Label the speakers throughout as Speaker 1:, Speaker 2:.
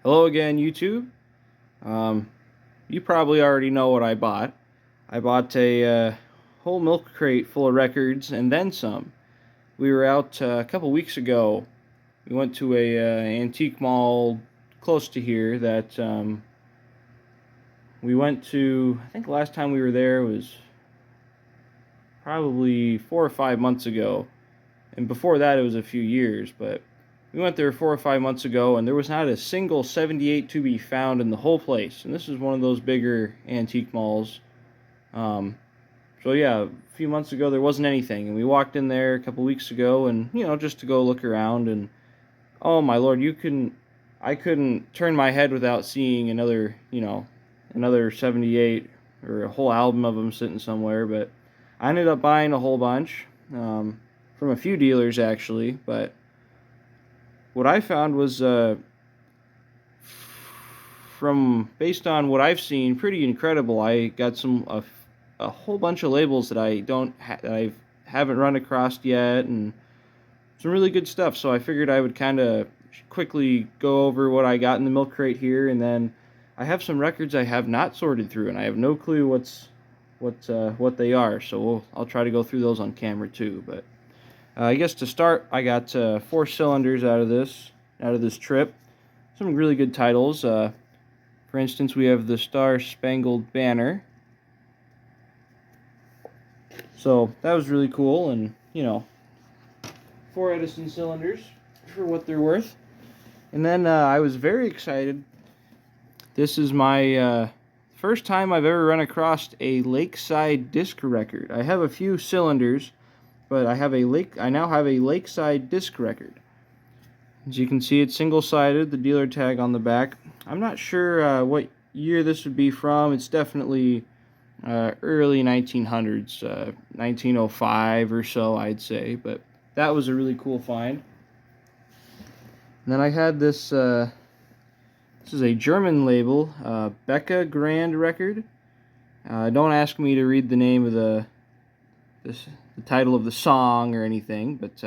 Speaker 1: Hello again, YouTube. You probably already know what I bought. I bought a whole milk crate full of records and then some. We were out a couple weeks ago. We went to a antique mall close to here that we went to. I think the last time we were there was probably 4 or 5 months ago, and before that it was a few years, but we went there 4 or 5 months ago, and there was not a single 78 to be found in the whole place. And this is one of those bigger antique malls. So yeah, a few months ago there wasn't anything, and we walked in there a couple weeks ago, and just to go look around, and oh my lord, I couldn't turn my head without seeing another 78 or a whole album of them sitting somewhere. But I ended up buying a whole bunch from a few dealers actually, but what I found was, based on what I've seen, pretty incredible. I got a whole bunch of labels that I haven't run across yet, and some really good stuff. So I figured I would kind of quickly go over what I got in the milk crate here, and then I have some records I have not sorted through, and I have no clue what they are. So I'll try to go through those on camera too, but. I guess to start, I got 4 cylinders out of this trip. Some really good titles. For instance, we have the Star Spangled Banner. So that was really cool, and 4 Edison cylinders for what they're worth. And then I was very excited. This is my first time I've ever run across a Lakeside disc record. I have a few cylinders, but I now have a Lakeside disc record. As you can see, it's single-sided, the dealer tag on the back. I'm not sure what year this would be from. It's definitely early 1900s, 1905 or so, I'd say. But that was a really cool find. And then I had this. This is a German label, Becca Grand record. Don't ask me to read the name of the title of the song or anything, but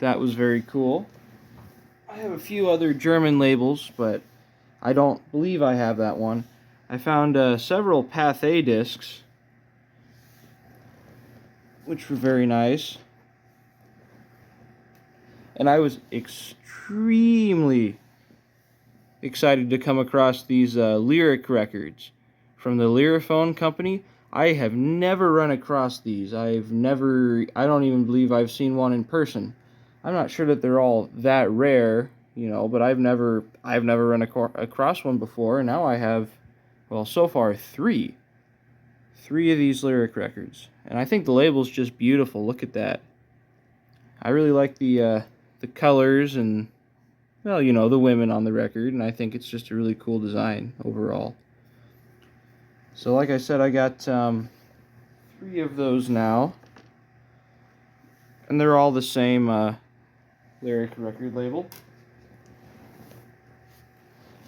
Speaker 1: that was very cool. I have a few other German labels, but I don't believe I have that one. I found several Pathé discs, which were very nice. And I was extremely excited to come across these lyric records from the Lyrophone company. I have never run across these. I don't even believe I've seen one in person. I'm not sure that they're all that rare, but I've never run across one before, and now I have, well, so far 3 of these lyric records. And I think the label's just beautiful. Look at that. I really like the colors and, well, the women on the record, and I think it's just a really cool design overall. So like I said, I got 3 of those now, and they're all the same lyric record label.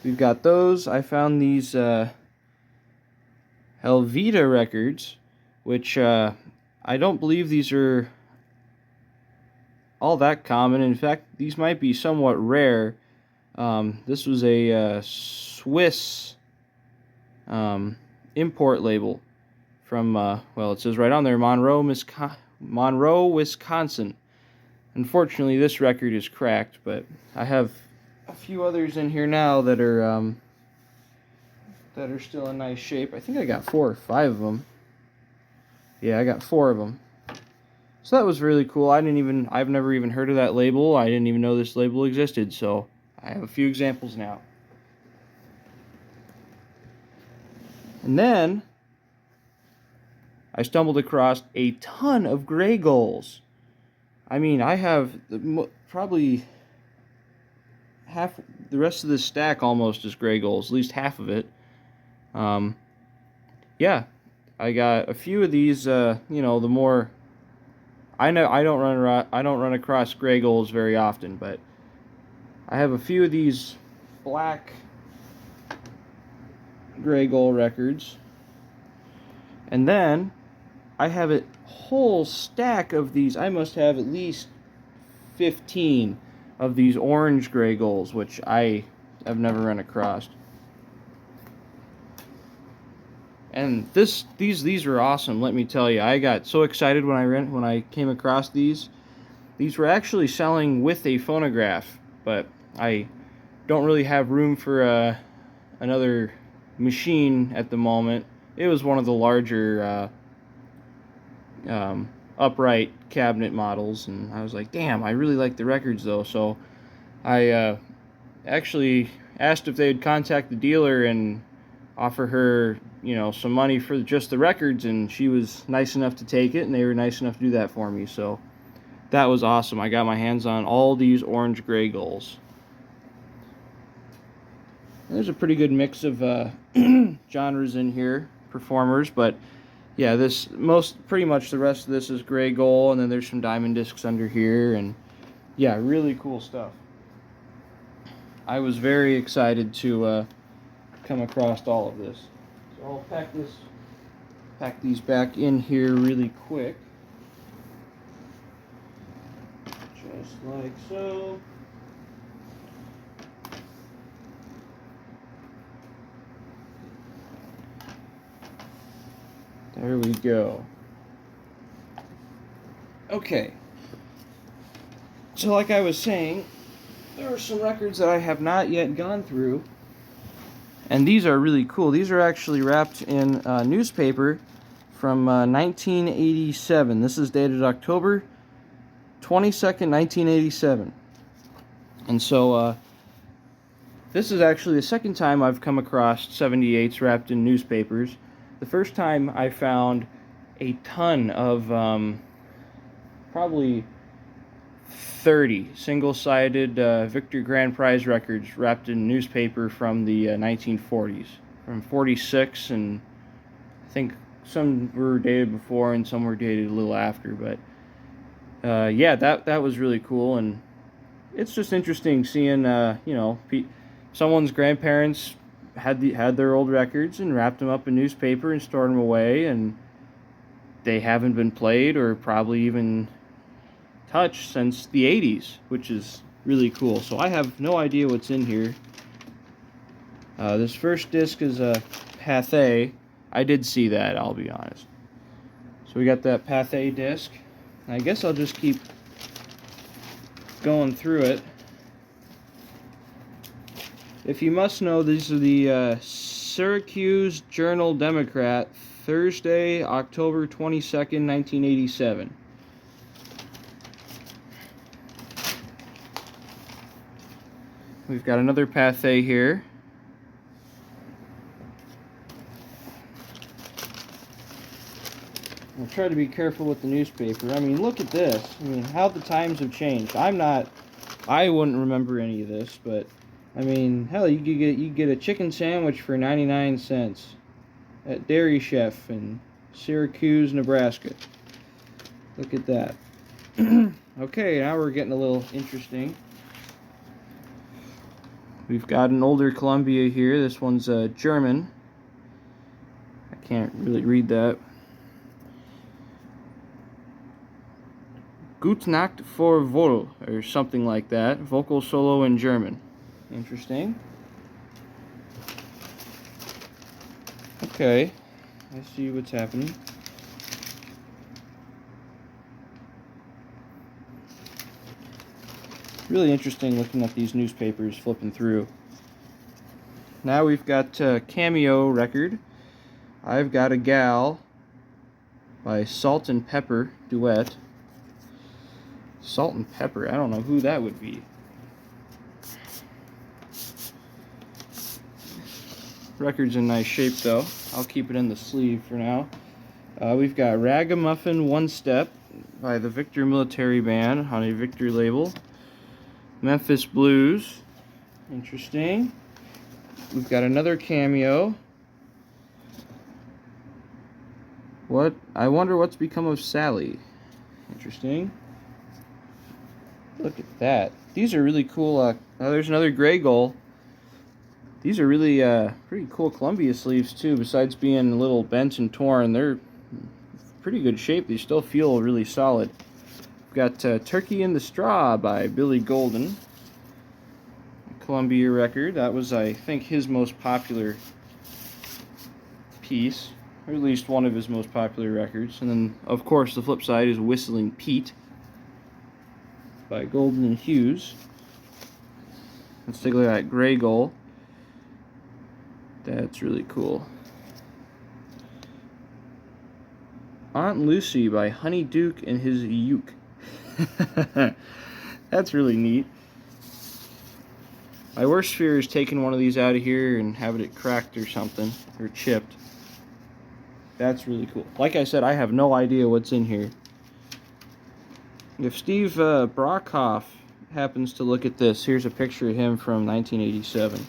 Speaker 1: We've got those. I found these Helvetia records, which I don't believe these are all that common. In fact, these might be somewhat rare. This was a Swiss import label from, well, it says right on there, Monroe, Wisconsin. Unfortunately, this record is cracked, but I have a few others in here now that are still in nice shape. I think I got 4 or 5 of them. Yeah, I got 4 of them. So that was really cool. I've never even heard of that label. I didn't even know this label existed, so I have a few examples now. And then I stumbled across a ton of GreyGulls. I mean, I have probably half, the rest of this stack almost is GreyGulls, at least half of it. Yeah, I got a few of these. The more I don't run across GreyGulls very often, but I have a few of these black GreyGull records, and then I have a whole stack of these. I must have at least 15 of these orange GreyGulls, which I have never run across. And these are awesome. Let me tell you, I got so excited when I came across these. These were actually selling with a phonograph, but I don't really have room for another machine at the moment. It was one of the larger upright cabinet models, and I was like, damn, I really like the records though. So I actually asked if they'd contact the dealer and offer her, you know, some money for just the records, and she was nice enough to take it, and they were nice enough to do that for me. So that was awesome. I got my hands on all these orange GreyGulls. There's a pretty good mix of genres in here, performers, but yeah, pretty much the rest of this is GreyGull, and then there's some diamond discs under here, and yeah, really cool stuff. I was very excited to come across all of this. So I'll pack these back in here really quick. Just like so. There we go. Okay. So like I was saying, there are some records that I have not yet gone through. And these are really cool. These are actually wrapped in newspaper from 1987. This is dated October 22nd, 1987. And so this is actually the second time I've come across 78s wrapped in newspapers. The first time I found a ton of probably 30 single-sided Victor Grand Prize records wrapped in newspaper from the 1940s, from 46, and I think some were dated before and some were dated a little after, but yeah, that was really cool. And it's just interesting seeing you know, someone's grandparents had their old records and wrapped them up in newspaper and stored them away, and they haven't been played or probably even touched since the 80s, which is really cool. So I have no idea what's in here. This first disc is a Pathé. I did see that, I'll be honest. So we got that Pathé disc. I guess I'll just keep going through it. If you must know, these are the Syracuse Journal-Democrat, Thursday, October 22nd, 1987. We've got another Pathé here. I'll try to be careful with the newspaper. I mean, look at this. I mean, how the times have changed. I wouldn't remember any of this, but I mean, hell, you could get a chicken sandwich for 99 cents at Dairy Chef in Syracuse, Nebraska. Look at that. Okay, now we're getting a little interesting. We've got an older Columbia here. This one's German. I can't really read that. Gute Nacht für Wohl, or something like that. Vocal solo in German. Interesting. Okay, I see what's happening. Really interesting looking at these newspapers, flipping through. Now we've got Cameo record. I've Got a Gal by Salt and Pepper duet. Salt and Pepper, I don't know who that would be. Record's in nice shape though. I'll keep it in the sleeve for now. We've got Ragamuffin One Step by the Victor Military Band on a Victor label. Memphis Blues, interesting. We've got another Cameo. I wonder what's become of Sally. Interesting. Look at that. These are really cool. Oh, there's another GreyGull. These are really pretty cool Columbia sleeves too. Besides being a little bent and torn, they're pretty good shape. They still feel really solid. We've got Turkey in the Straw by Billy Golden. Columbia record. That was, I think, his most popular piece, or at least one of his most popular records. And then, of course, the flip side is Whistling Pete by Golden and Hughes. Let's take a look at that GreyGull. That's really cool. Aunt Lucy by Honey Duke and his Uke. That's really neat. My worst fear is taking one of these out of here and having it cracked or something, or chipped. That's really cool. Like I said, I have no idea what's in here. If Steve Brockhoff happens to look at this, here's a picture of him from 1987.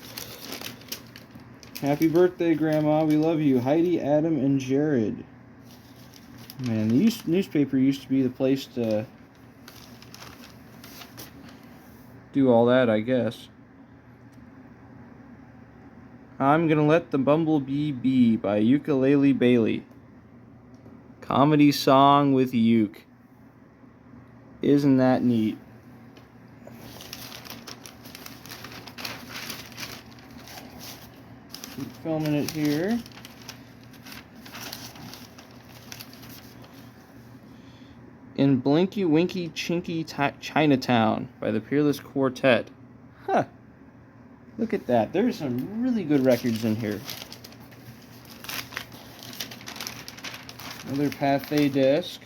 Speaker 1: Happy birthday, Grandma. We love you. Heidi, Adam, and Jared. Man, the newspaper used to be the place to do all that, I guess. I'm Gonna Let the Bumblebee Be by Ukulele Bailey. Comedy song with uke. Isn't that neat? Keep filming it here. In Blinky Winky Chinky Chinatown by the Peerless Quartet. Huh. Look at that. There's some really good records in here. Another Pathé disc.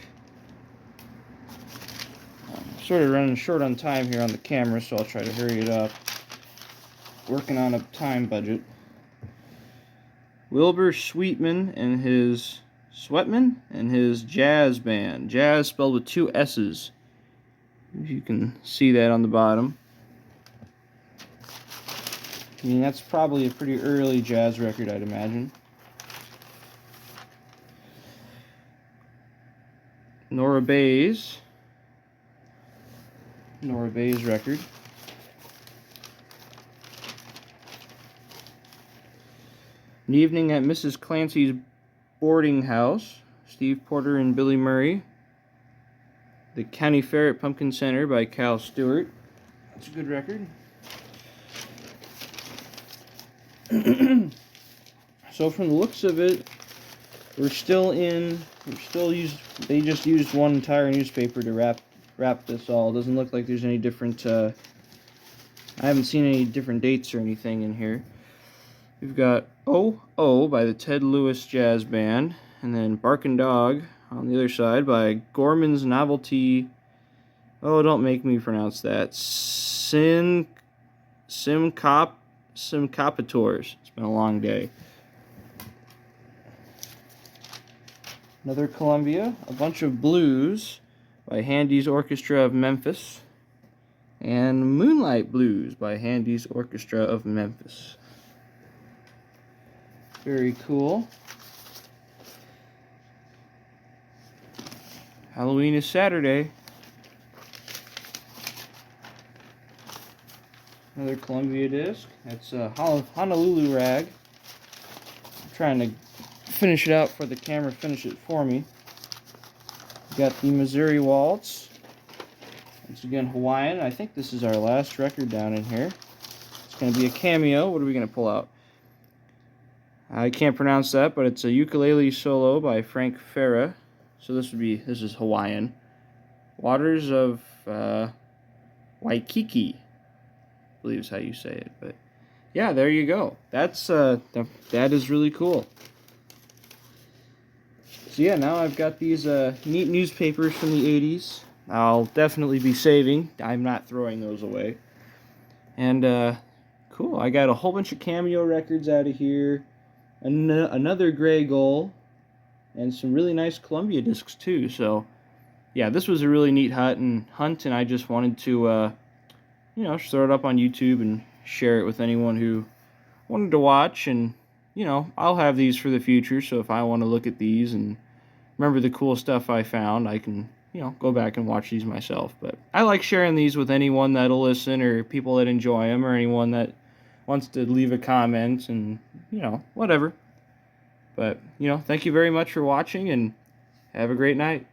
Speaker 1: I'm sort of running short on time here on the camera, so I'll try to hurry it up. Working on a time budget. Wilbur Sweetman and his jazz band. Jazz spelled with 2 S's. If you can see that on the bottom. I mean, that's probably a pretty early jazz record, I'd imagine. Nora Bayes record. An Evening at Mrs. Clancy's Boarding House, Steve Porter and Billy Murray. The County Fair at Pumpkin Center by Cal Stewart. That's a good record. So from the looks of it, they just used one entire newspaper to wrap this all. It doesn't look like there's any different, I haven't seen any different dates or anything in here. We've got Oh Oh by the Ted Lewis Jazz Band, and then Barkin' Dog on the other side by Gorman's Novelty. Oh, don't make me pronounce that. Syncopators. It's been a long day. Another Columbia, a bunch of blues by Handy's Orchestra of Memphis, and Moonlight Blues by Handy's Orchestra of Memphis. Very cool. Halloween is Saturday. Another Columbia disc. That's a Honolulu rag. I'm trying to finish it out for the camera, finish it for me. Got the Missouri Waltz. Once again, Hawaiian. I think this is our last record down in here. It's going to be a Cameo. What are we going to pull out? I can't pronounce that, but it's a ukulele solo by Frank Farah. So this is Hawaiian. Waters of Waikiki, I believe is how you say it. But yeah, there you go. That is really cool. So yeah, now I've got these neat newspapers from the 80s. I'll definitely be saving. I'm not throwing those away. And cool, I got a whole bunch of Cameo records out of here. Another GreyGull, and some really nice Columbia discs too. So yeah, this was a really neat hunt, and I just wanted to throw it up on YouTube and share it with anyone who wanted to watch. And I'll have these for the future, so if I want to look at these and remember the cool stuff I found, I can go back and watch these myself. But I like sharing these with anyone that'll listen, or people that enjoy them, or anyone that wants to leave a comment, and whatever. But thank you very much for watching, and have a great night.